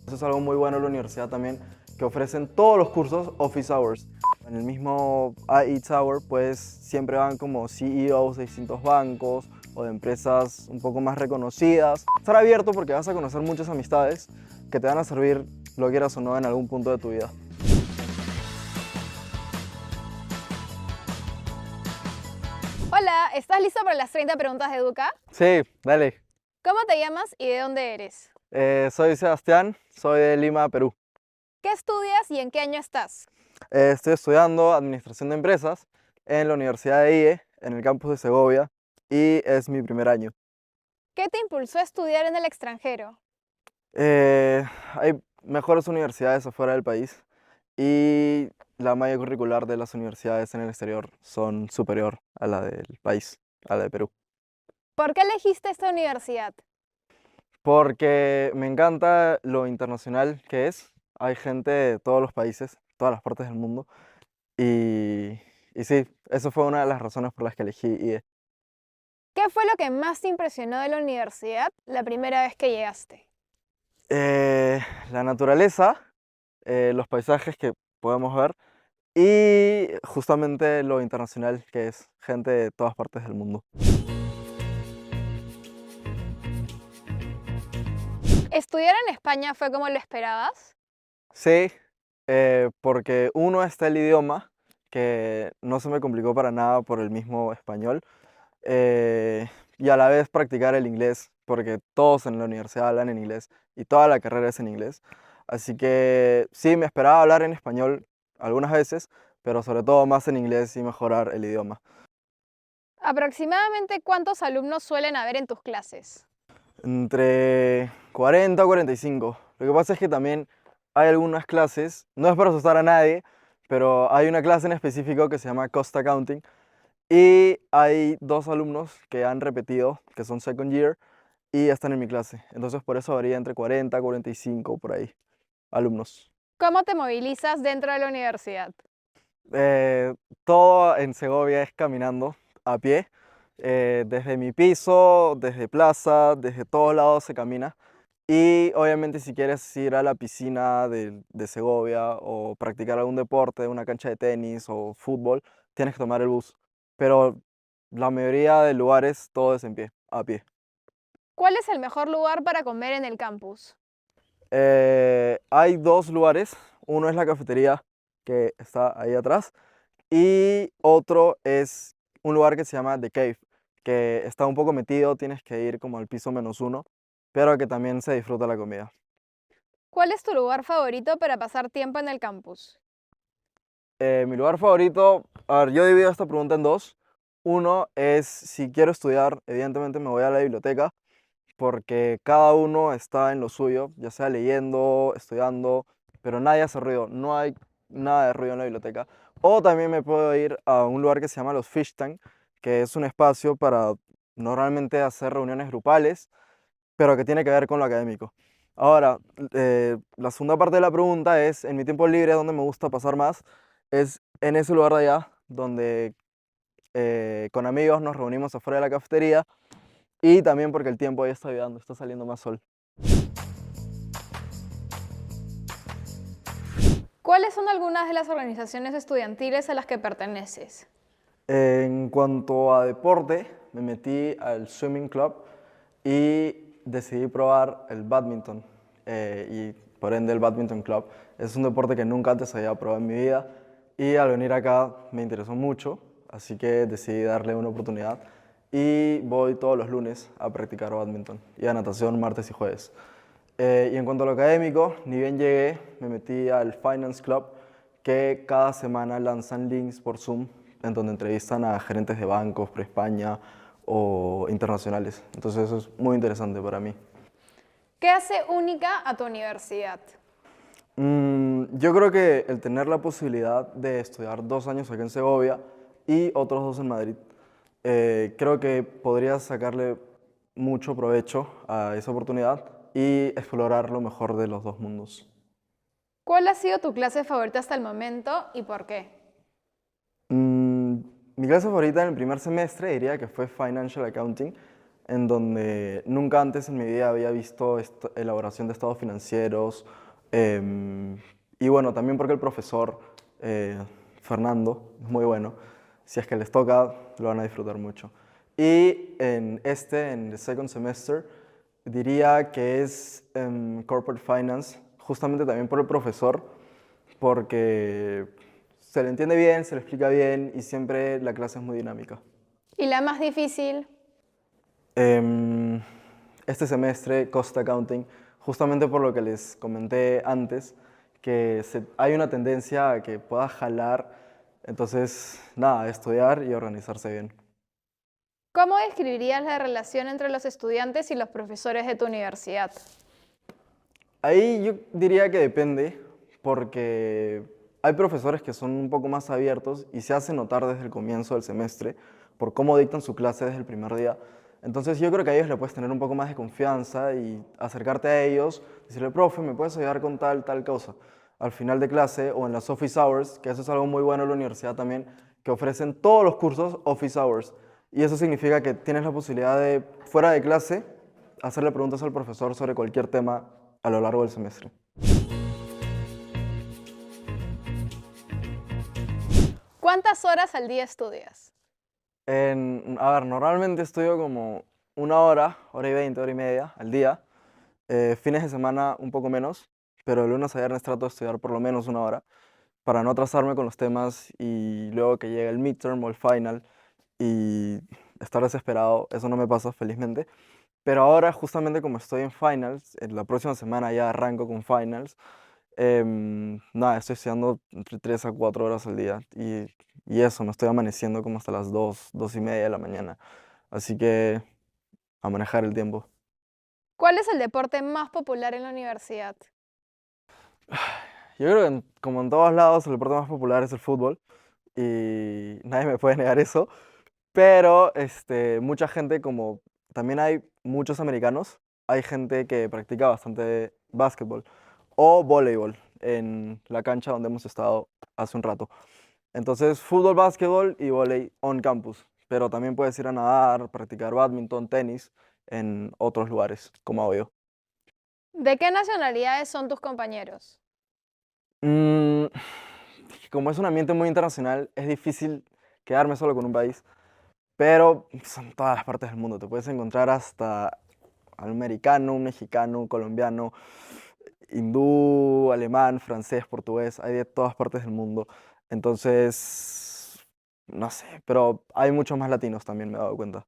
Eso es algo muy bueno en la universidad también, que ofrecen todos los cursos Office Hours. En el mismo IE Tower, pues siempre van como CEOs de distintos bancos o de empresas un poco más reconocidas. Estar abierto porque vas a conocer muchas amistades que te van a servir, lo quieras o no, en algún punto de tu vida. Hola, ¿estás listo para las 30 preguntas de Educa? Sí, dale. ¿Cómo te llamas y de dónde eres? Soy Sebastián, soy de Lima, Perú. ¿Qué estudias y en qué año estás? Estoy estudiando Administración de Empresas en la Universidad de IE, en el campus de Segovia, y es mi primer año. ¿Qué te impulsó a estudiar en el extranjero? Eh, Hay mejores universidades afuera del país y la malla curricular de las universidades en el exterior son superior a la del país, a la de Perú. ¿Por qué elegiste esta universidad? Porque me encanta lo internacional que es. Hay gente de todos los países, todas las partes del mundo. Y sí, eso fue una de las razones por las que elegí IE. ¿Qué fue lo que más te impresionó de la universidad la primera vez que llegaste? La naturaleza, los paisajes que podemos ver y justamente lo internacional que es gente de todas partes del mundo. ¿Estudiar en España fue como lo esperabas? Sí, porque uno está el idioma, que no se me complicó para nada por el mismo español, eh, y a la vez practicar el inglés, porque todos en la universidad hablan en inglés y toda la carrera es en inglés. Así que sí, me esperaba hablar en español algunas veces, pero sobre todo más en inglés y mejorar el idioma. ¿Aproximadamente cuántos alumnos suelen haber en tus clases? Entre 40 o 45. Lo que pasa es que también hay algunas clases, no es para asustar a nadie, pero hay una clase en específico que se llama Cost Accounting y hay dos alumnos que han repetido, que son second year, y están en mi clase. Entonces por eso varía entre 40 y 45 por ahí, alumnos. ¿Cómo te movilizas dentro de la universidad? Eh, Todo en Segovia es caminando a pie. Desde mi piso, desde plaza, desde todos lados se camina. Y obviamente si quieres ir a la piscina de Segovia o practicar algún deporte, una cancha de tenis o fútbol, tienes que tomar el bus. Pero la mayoría de lugares todo es en pie, a pie. ¿Cuál es el mejor lugar para comer en el campus? Hay dos lugares. Uno es la cafetería que está ahí atrás y otro es un lugar que se llama The Cave, que está un poco metido, tienes que ir como al piso -1, pero que también se disfruta la comida. ¿Cuál es tu lugar favorito para pasar tiempo en el campus? Mi lugar favorito, a ver, yo divido esta pregunta en dos. Uno es si quiero estudiar, evidentemente me voy a la biblioteca, porque cada uno está en lo suyo, ya sea leyendo, estudiando, pero nadie hace ruido, no hay nada de ruido en la biblioteca. O también me puedo ir a un lugar que se llama los Fish Tank, que es un espacio para normalmente hacer reuniones grupales, pero que tiene que ver con lo académico. Ahora, la segunda parte de la pregunta es, en mi tiempo libre, donde me gusta pasar más, es en ese lugar de allá, donde con amigos nos reunimos afuera de la cafetería y también porque el tiempo ya está ayudando, está saliendo más sol. ¿Cuáles son algunas de las organizaciones estudiantiles a las que perteneces? En cuanto a deporte, me metí al swimming club y decidí probar el badminton y por ende el badminton club. Es un deporte que nunca antes había probado en mi vida y al venir acá me interesó mucho, así que decidí darle una oportunidad y voy todos los lunes a practicar badminton y a natación martes y jueves. Y en cuanto a lo académico, ni bien llegué, me metí al Finance Club, que cada semana lanzan links por Zoom en donde entrevistan a gerentes de bancos, pre-España o internacionales. Entonces eso es muy interesante para mí. ¿Qué hace única a tu universidad? Yo creo que el tener la posibilidad de estudiar 2 años aquí en Segovia y otros 2 en Madrid, creo que podría sacarle mucho provecho a esa oportunidad y explorar lo mejor de los dos mundos. ¿Cuál ha sido tu clase favorita hasta el momento y por qué? Mm, Mi clase favorita en el primer semestre diría que fue Financial Accounting, en donde nunca antes en mi vida había visto elaboración de estados financieros. em, y bueno, también porque el profesor eh, Fernando es muy bueno. Si es que les toca, lo van a disfrutar mucho. Y en el second semester, diría que es Corporate Finance, justamente también por el profesor, porque se le entiende bien, se le explica bien y siempre la clase es muy dinámica. ¿Y la más difícil? Em, este semestre, Cost Accounting, justamente por lo que les comenté antes, que hay una tendencia a que pueda jalar, entonces, nada, estudiar y organizarse bien. ¿Cómo describirías la relación entre los estudiantes y los profesores de tu universidad? Ahí yo diría que depende, porque hay profesores que son un poco más abiertos y se hace notar desde el comienzo del semestre por cómo dictan su clase desde el primer día. Entonces yo creo que a ellos le puedes tener un poco más de confianza y acercarte a ellos, decirle, profe, ¿me puedes ayudar con tal cosa? Al final de clase o en las office hours, que eso es algo muy bueno en la universidad también, que ofrecen todos los cursos office hours. Y eso significa que tienes la posibilidad de, fuera de clase, hacerle preguntas al profesor sobre cualquier tema a lo largo del semestre. ¿Cuántas horas al día estudias? A ver, normalmente estudio como una hora, hora y 20, hora y media al día. Fines de semana un poco menos, pero de lunes a viernes trato de estudiar por lo menos una hora para no atrasarme con los temas y luego que llegue el midterm o el final y estar desesperado. Eso no me pasa, felizmente. Pero ahora, justamente como estoy en finals, en la próxima semana ya arranco con finals. Nada, estoy estudiando entre 3 a 4 horas al día y eso, me estoy amaneciendo como hasta las 2, 2 y media de la mañana. Así que a manejar el tiempo. ¿Cuál es el deporte más popular en la universidad? Yo creo que como en todos lados el deporte más popular es el fútbol y nadie me puede negar eso, pero mucha gente, como también hay muchos americanos, hay gente que practica bastante básquetbol o voleibol en la cancha donde hemos estado hace un rato. Entonces, fútbol, básquetbol y vóley on campus. Pero también puedes ir a nadar, practicar badminton, tenis en otros lugares, como hago yo. ¿De qué nacionalidades son tus compañeros? Mm, como es un ambiente muy internacional, es difícil quedarme solo con un país, pero son todas las partes del mundo. Te puedes encontrar hasta un americano, un mexicano, un colombiano, hindú, alemán, francés, portugués, hay de todas partes del mundo. Entonces, no sé, pero hay muchos más latinos también, me he dado cuenta.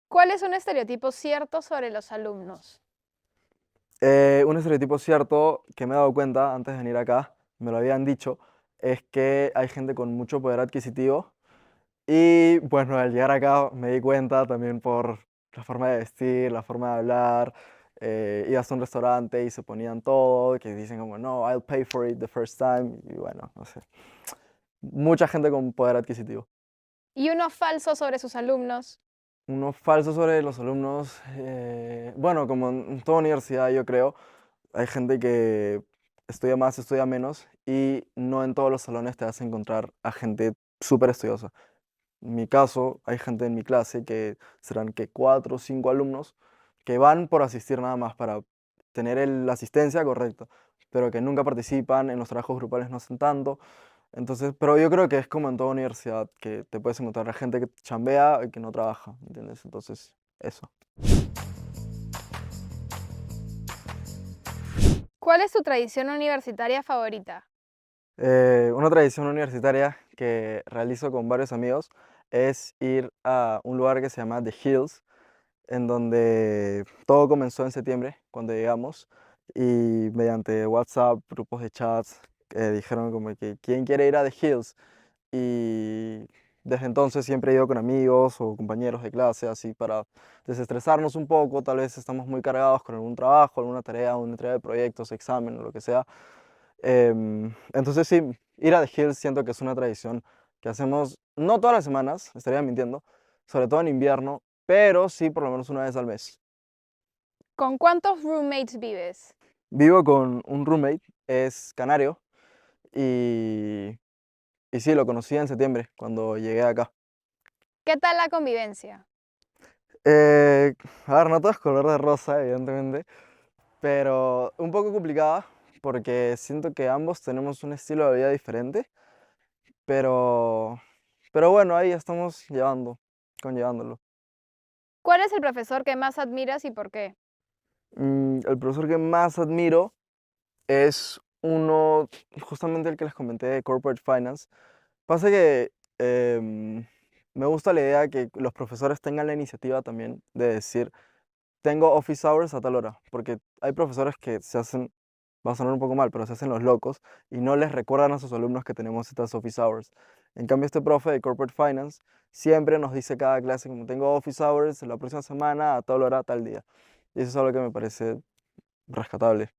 ¿Cuál es un estereotipo cierto sobre los alumnos? Un estereotipo cierto que me he dado cuenta antes de venir acá, me lo habían dicho, es que hay gente con mucho poder adquisitivo y bueno, al llegar acá me di cuenta también por la forma de vestir, la forma de hablar. Ibas a un restaurante y se ponían todo, que dicen como, no, I'll pay for it the first time. Y bueno, no sé. Mucha gente con poder adquisitivo. ¿Y uno falso sobre sus alumnos? Uno falso sobre los alumnos, bueno, como en toda universidad yo creo, hay gente que estudia más, estudia menos y no en todos los salones te vas a encontrar a gente súper estudiosa. En mi caso, hay gente en mi clase que serán que 4 o 5 alumnos que van por asistir nada más para tener la asistencia correcta, pero que nunca participan, en los trabajos grupales no hacen tanto. Entonces, pero yo creo que es como en toda universidad, que te puedes encontrar a gente que chambea y que no trabaja, ¿entiendes? Entonces, eso. ¿Cuál es tu tradición universitaria favorita? Una tradición universitaria que realizo con varios amigos es ir a un lugar que se llama The Hills, en donde todo comenzó en septiembre, cuando llegamos, y mediante WhatsApp, grupos de chats, dijeron como que quién quiere ir a The Hills. Y desde entonces siempre he ido con amigos o compañeros de clase, así para desestresarnos un poco. Tal vez estamos muy cargados con algún trabajo, alguna tarea, una entrega de proyectos, examen o lo que sea. Entonces sí, ir a The Hills siento que es una tradición que hacemos no todas las semanas, estaría mintiendo, sobre todo en invierno, pero sí por lo menos una vez al mes. ¿Con cuántos roommates vives? Vivo con un roommate, es canario, y, y sí, lo conocí en septiembre, cuando llegué acá. ¿Qué tal la convivencia? Eh, a ver, no todo es color de rosa, evidentemente, pero un poco complicada porque siento que ambos tenemos un estilo de vida diferente, pero, pero bueno, ahí estamos conllevándolo. ¿Cuál es el profesor que más admiras y por qué? El profesor que más admiro es uno, justamente el que les comenté de Corporate Finance. Pasa que me gusta la idea que los profesores tengan la iniciativa también de decir, tengo office hours a tal hora, porque hay profesores que se hacen, va a sonar un poco mal, pero se hacen los locos y no les recuerdan a sus alumnos que tenemos estas office hours. En cambio, este profe de Corporate Finance siempre nos dice cada clase como tengo office hours la próxima semana a tal hora, a tal día. Y eso es algo que me parece rescatable.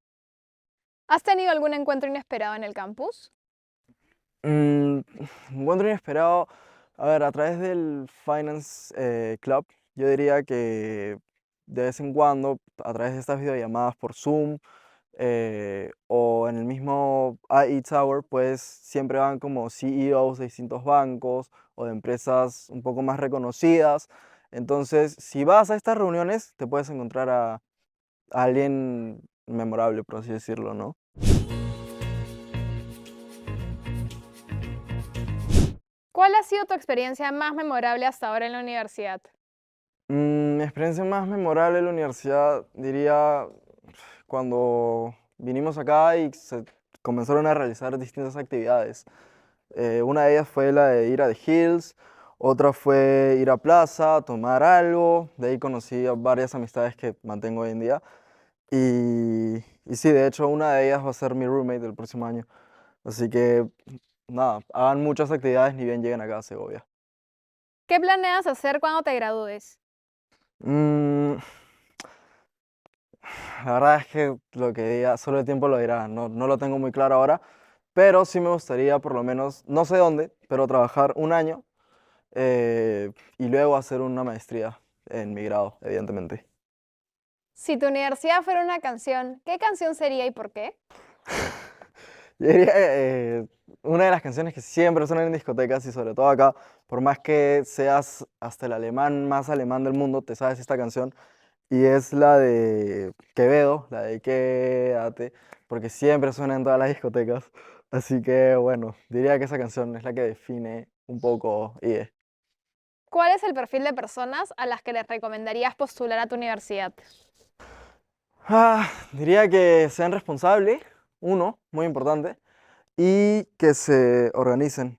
¿Has tenido algún encuentro inesperado en el campus? Mm, encuentro inesperado, a ver, a través del Finance Club, yo diría que de vez en cuando, a través de estas videollamadas por Zoom o en el mismo IE Tower, pues siempre van como CEOs de distintos bancos o de empresas un poco más reconocidas. Entonces, si vas a estas reuniones, te puedes encontrar a alguien memorable, por así decirlo, ¿no? ¿Cuál ha sido tu experiencia más memorable hasta ahora en la universidad? Mi experiencia más memorable en la universidad, diría, cuando vinimos acá y se comenzaron a realizar distintas actividades. Una de ellas fue la de ir a The Hills, otra fue ir a Plaza, tomar algo, de ahí conocí a varias amistades que mantengo hoy en día. Y sí, de hecho, una de ellas va a ser mi roommate el próximo año. Así que, nada, hagan muchas actividades ni bien lleguen acá a Segovia. ¿Qué planeas hacer cuando te gradúes? Mm, La verdad es que lo que diga, solo el tiempo lo dirá, no lo tengo muy claro ahora, pero sí me gustaría por lo menos, no sé dónde, pero trabajar un año y luego hacer una maestría en mi grado, evidentemente. Si tu universidad fuera una canción, ¿qué canción sería y por qué? Yo diría una de las canciones que siempre suenan en discotecas y sobre todo acá, por más que seas hasta el alemán más alemán del mundo, te sabes esta canción. Y es la de Quevedo, la de Quédate, porque siempre suena en todas las discotecas. Así que bueno, diría que esa canción es la que define un poco IE. ¿Cuál es el perfil de personas a las que les recomendarías postular a tu universidad? Diría que sean responsables, uno, muy importante, y que se organicen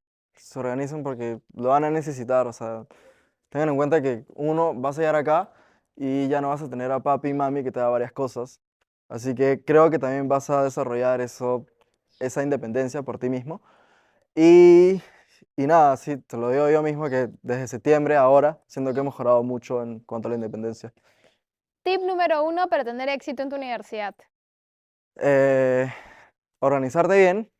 porque lo van a necesitar, o sea, tengan en cuenta que uno, vas a llegar acá y ya no vas a tener a papi y mami que te da varias cosas. Así que creo que también vas a desarrollar esa independencia por ti mismo. Y, y nada, sí, te lo digo yo mismo que desde septiembre ahora, siento que he mejorado mucho en cuanto a la independencia. Tip número uno para tener éxito en tu universidad. Eh, Organizarte bien,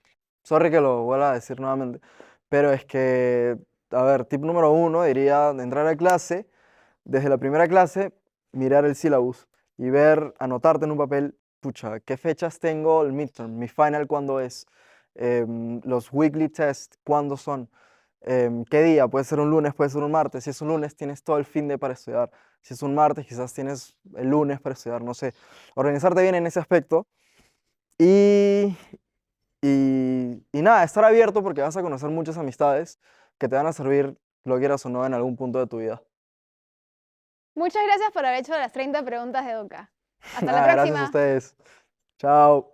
sorry que lo vuelva a decir nuevamente, pero es que, a ver, tip número uno diría entrar a clase. Desde la primera clase, mirar el syllabus y ver, anotarte en un papel, pucha, qué fechas tengo el midterm, mi final cuándo es, los weekly tests, cuándo son, qué día, puede ser un lunes, puede ser un martes, si es un lunes tienes todo el fin de para estudiar, si es un martes quizás tienes el lunes para estudiar, no sé, organizarte bien en ese aspecto y, y nada, estar abierto porque vas a conocer muchas amistades que te van a servir, lo quieras o no, en algún punto de tu vida. Muchas gracias por haber hecho las 30 preguntas de Doca. Hasta la Nada, gracias a próxima. ustedes. Chao.